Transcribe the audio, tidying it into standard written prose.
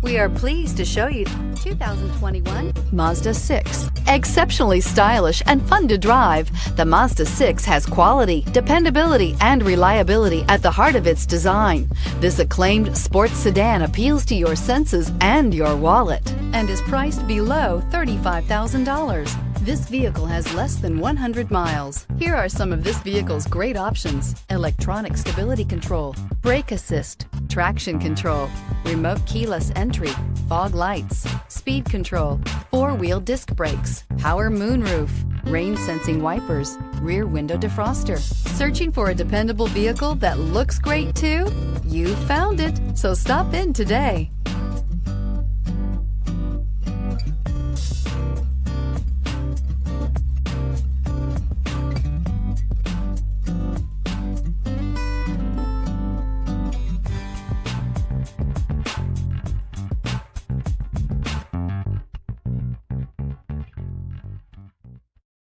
We are pleased to show you 2021 Mazda 6. Exceptionally stylish and fun to drive, the Mazda 6 has quality, dependability, and reliability at the heart of its design. This acclaimed sports sedan appeals to your senses and your wallet and is priced below $35,000. This vehicle has less than 100 miles. Here are some of this vehicle's great options: electronic stability control, brake assist, traction control, remote keyless entry, fog lights, speed control, four-wheel disc brakes, power moonroof, rain sensing wipers, rear window defroster. Searching for a dependable vehicle that looks great too? You found it, so stop in today.